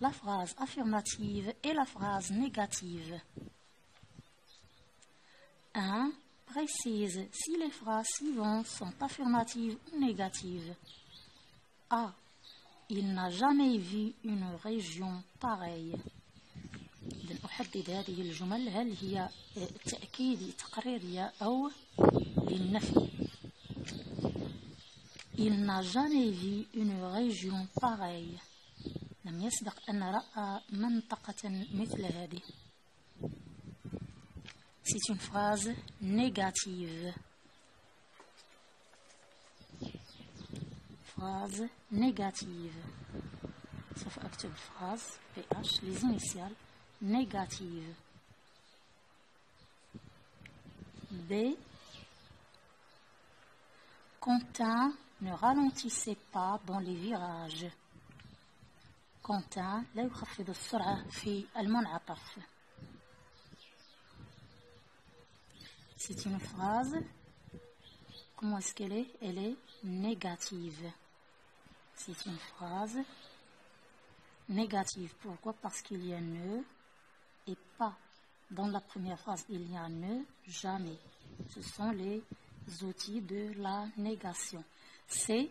la phrase affirmative et la phrase négative. 1. Précise si les phrases suivantes sont affirmatives ou négatives. A. Il n'a jamais vu une région pareille. إذن أحدد هذه الجمل هل هي تأكيدية تقريرية أو للنفي. Il n'a jamais vu une région pareille. لم يسبق أن رأى منطقة مثل هذه. C'est une phrase négative. Phrase négative. سوف أكتب phrase PH les initiales négative. B. Quentin ne ralentissait pas dans les virages. Quentin لا يخفض السرعة في المنعطف. C'est une phrase. Comment est-ce qu'elle est? Elle est négative. C'est une phrase négative. Pourquoi? Parce qu'il y a ne et pas. Dans la première phrase, il y a ne, jamais. Ce sont les outils de la négation. C.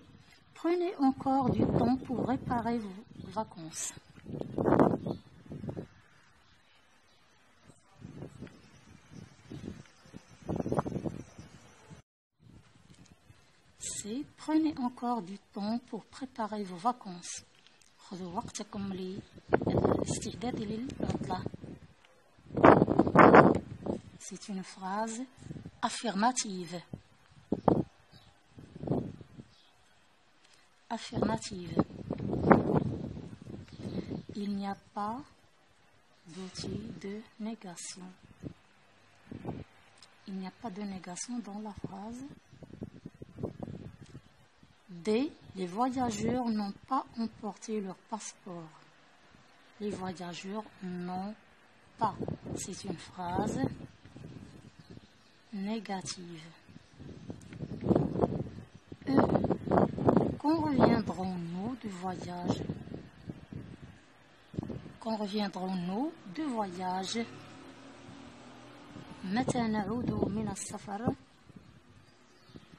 Prenez encore du temps pour réparer vos vacances. C. Prenez encore du temps pour préparer vos vacances. خذوا وقتكم للاستعداد للعطلة. C'est une phrase affirmative. Affirmative. Il n'y a pas d'outil de négation. Il n'y a pas de négation dans la phrase. D. Les voyageurs n'ont pas emporté leur passeport. Les voyageurs n'ont pas. C'est une phrase négative. E. Quand reviendrons-nous du voyage? Quand reviendrons-nous du voyage? متى نعود من السفر?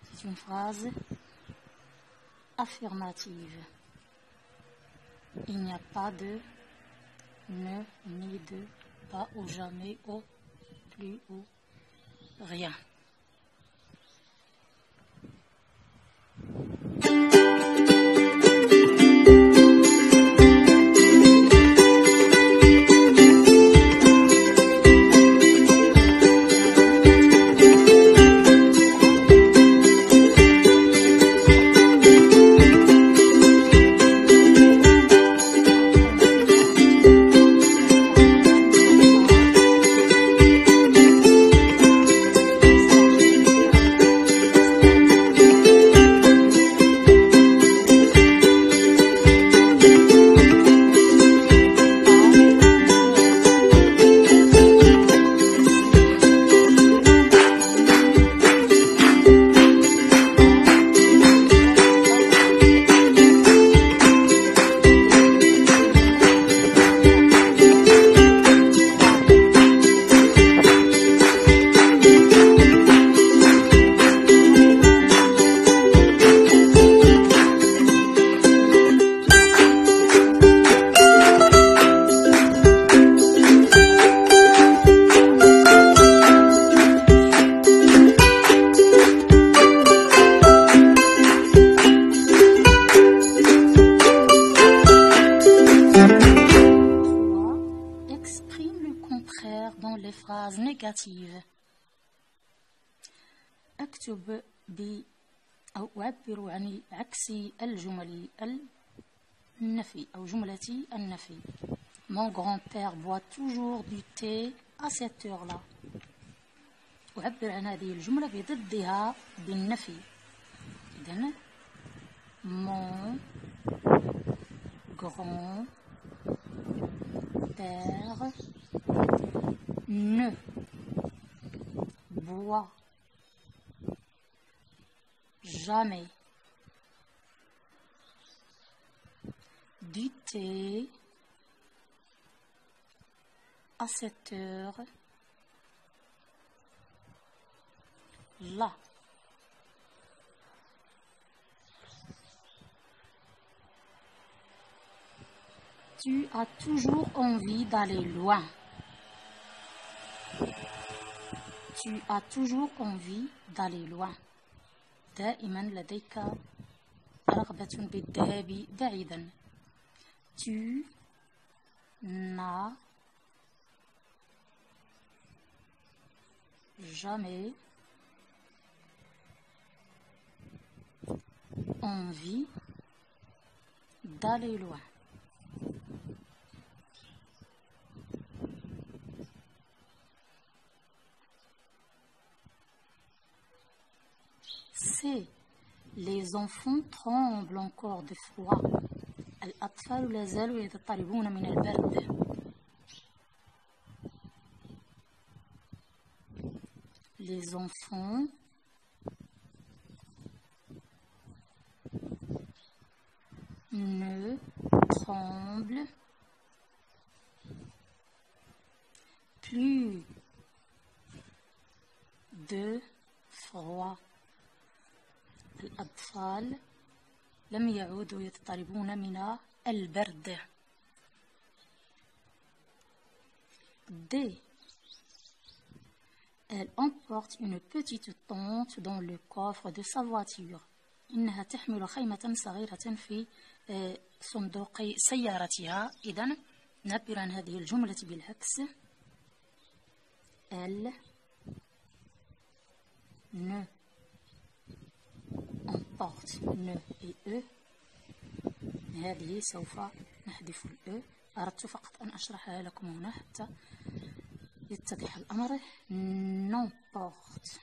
C'est une phrase affirmative. Il n'y a pas de ne, ni de pas ou jamais ou plus ou rien. négative. أكتب أو أعبر عن عكس الجمل النفي أو جملة النفي. Mon grand-père boit toujours du thé à cette heure-là. أعبر عن هذه الجملة بضدها بالنفي. إذن mon grand-père ne boit jamais du thé à cette heure, là. Tu as toujours envie d'aller loin. Tu as toujours envie d'aller loin. دائما لديك رغبة بالذهاب بعيدا. Tu n'as jamais envie d'aller loin. C. Les enfants tremblent encore de froid. الأطفال لا زالوا يضطربون من البرد. Les enfants ne tremblent plus de froid. الأطفال لم يعودوا يضطربون من البرد. D. Elle emporte une petite tente dans le coffre de sa voiture. إنها تحمل خيمة صغيرة في صندوق سيارتها. إذن نعبر عن هذه الجملة بالعكس. Elle ne emporte ne et e. هذه سوف نحذف الأ. أردت فقط أن أشرحها لكم هنا حتى يتضح الأمر. n'emporte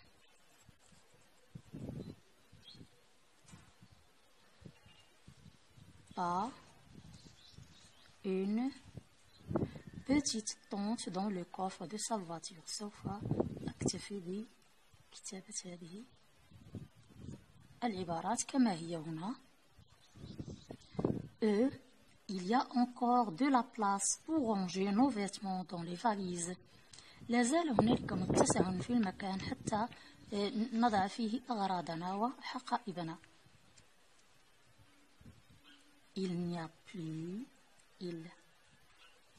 pas une petite tente dans le coffre de sa voiture. سوف أكتفي بكتابة هذه العبارات كما هي هنا. Il y a encore de la place pour ranger nos vêtements dans les valises. لا زال هنالك متسع في المكان حتى نضع فيه أغراضنا وحقائبنا. Il n'y a plus. Il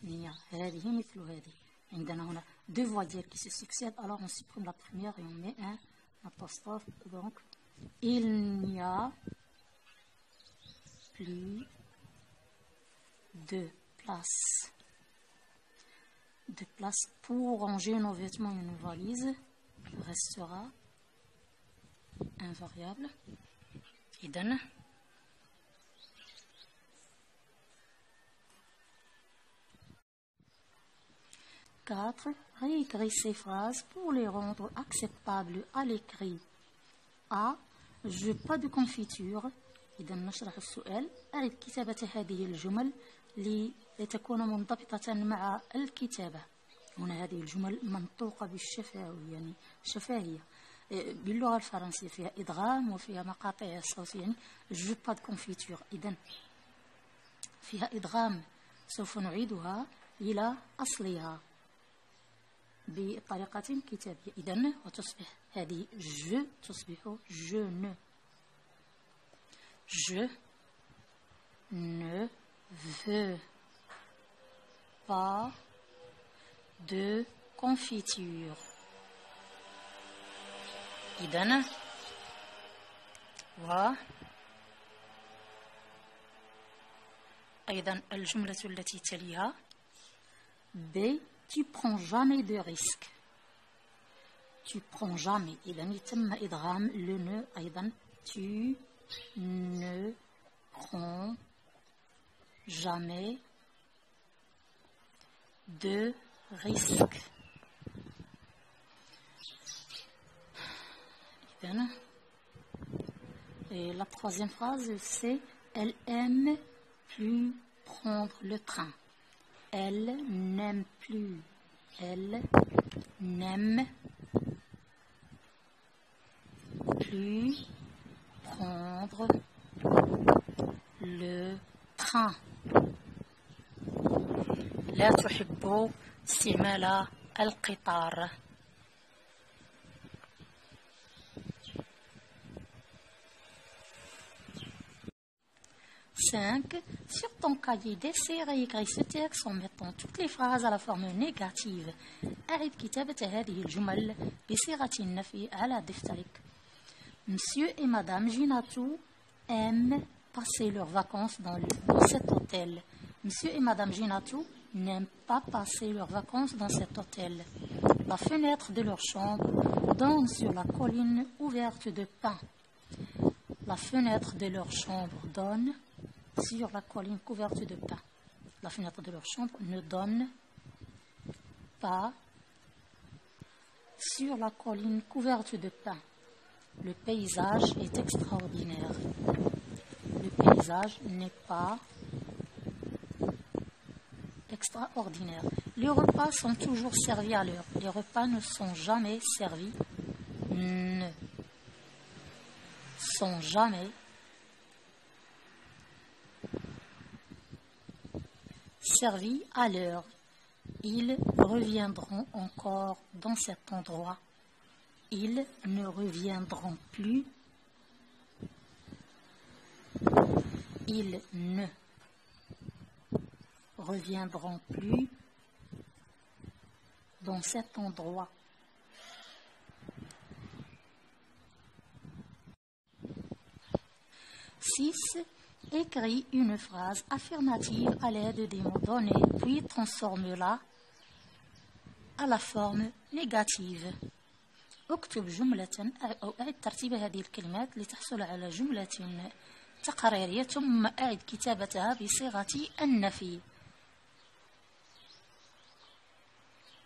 n'y a. هذه مثل هذه. عندنا هنا deux voyelles qui se succèdent. Alors on supprime la première et on met un apostrophe. Donc il n'y a plus de place pour ranger nos vêtements et nos valises. Restera invariable. إذن quatre. Réécris ces phrases pour les rendre acceptables à l'écrit. A. Je pas de confiture. إذا نشرح السؤال. أعد كتابة هذه الجمل لتكون منضبطة مع الكتابة. هنا هذه الجمل منطوقة بالشفوي يعني شفاهية. باللغة الفرنسية فيها إدغام وفيها مقاطع صوتية يعني je pas de confiture. إذا فيها إدغام. سوف نعيدها إلى أصلها بطريقة كتابية. إذن وتصبح هذه je تصبح je ne. Je ne veux pas de confiture. إذن أيضا الجملة التي تليها. B. Tu prends jamais de risques. Tu prends jamais. إذن يتم إدغام le ne أيضا. Tu ne prends jamais de risques. Et la troisième phrase, c'est elle aime plus prendre le train. Elle n'aime plus. Elle n'aime plus prendre le train. لا تحب استعمال القطار. 5. Sur ton cahier d'essai, réécris ce texte en mettant toutes les phrases à la forme négative. أعد كتابة هذه الجمل بصيغة النفي على دفترك. Monsieur et Madame Ginatou aiment passer leurs vacances dans cet hôtel. Monsieur et Madame Ginatou n'aiment pas passer leurs vacances dans cet hôtel. La fenêtre de leur chambre donne sur la colline ouverte de pins. La fenêtre de leur chambre donne sur la colline couverte de pins. La fenêtre de leur chambre ne donne pas sur la colline couverte de pins. Le paysage est extraordinaire. Le paysage n'est pas extraordinaire. Les repas sont toujours servis à l'heure. Les repas ne sont jamais servis. Ne sont jamais servis à l'heure. Ils reviendront encore dans cet endroit. Ils ne reviendront plus. Ils ne reviendront plus dans cet endroit. 6. Écris une phrase affirmative à l'aide des mots donnés, puis transforme-la à la forme négative. اكتب جملة أو أعد ترتيب هذه الكلمات لتحصل على جملة تقريرية ثم أعد كتابتها بصيغة النفي.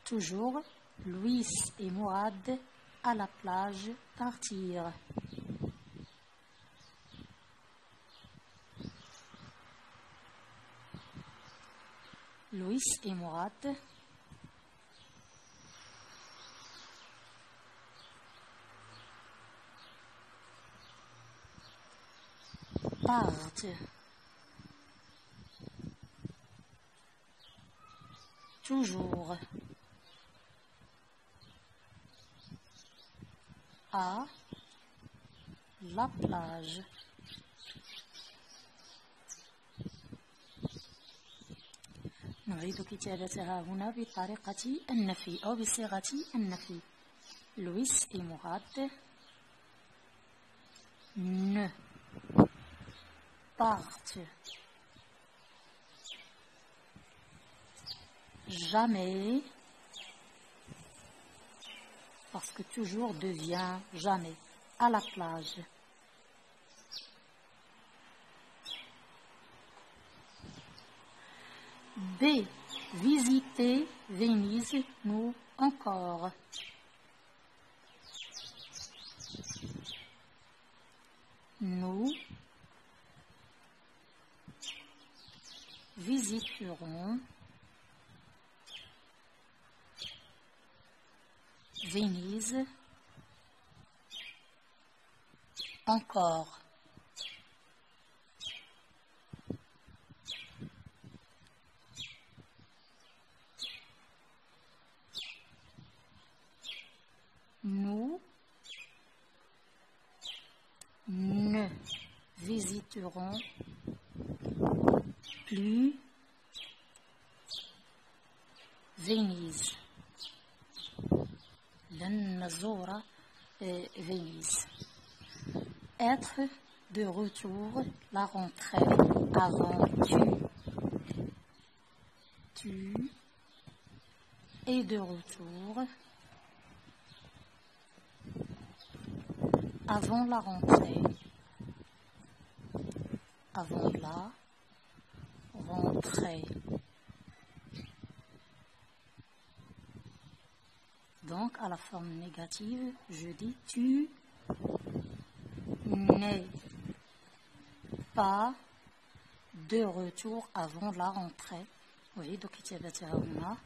Toujours, Louis et Mourad à la plage partir. Louis et Mourad partent. Toujours à la plage. نعيد كتابتها هنا بطريقة النفي أو بصيغة النفي. Louis et Mourad ne partent jamais, parce que toujours devient jamais, à la plage. B. Visiter Venise, nous encore. Nous visiterons Venise encore. Nous ne visiterons plus Venise. لن نزور Venise. Être de retour, la rentrée, avant tu es de retour avant la rentrée, avant la rentrée. Donc, à la forme négative, je dis tu n'es pas de retour avant la rentrée. Oui, donc كتابتها هنا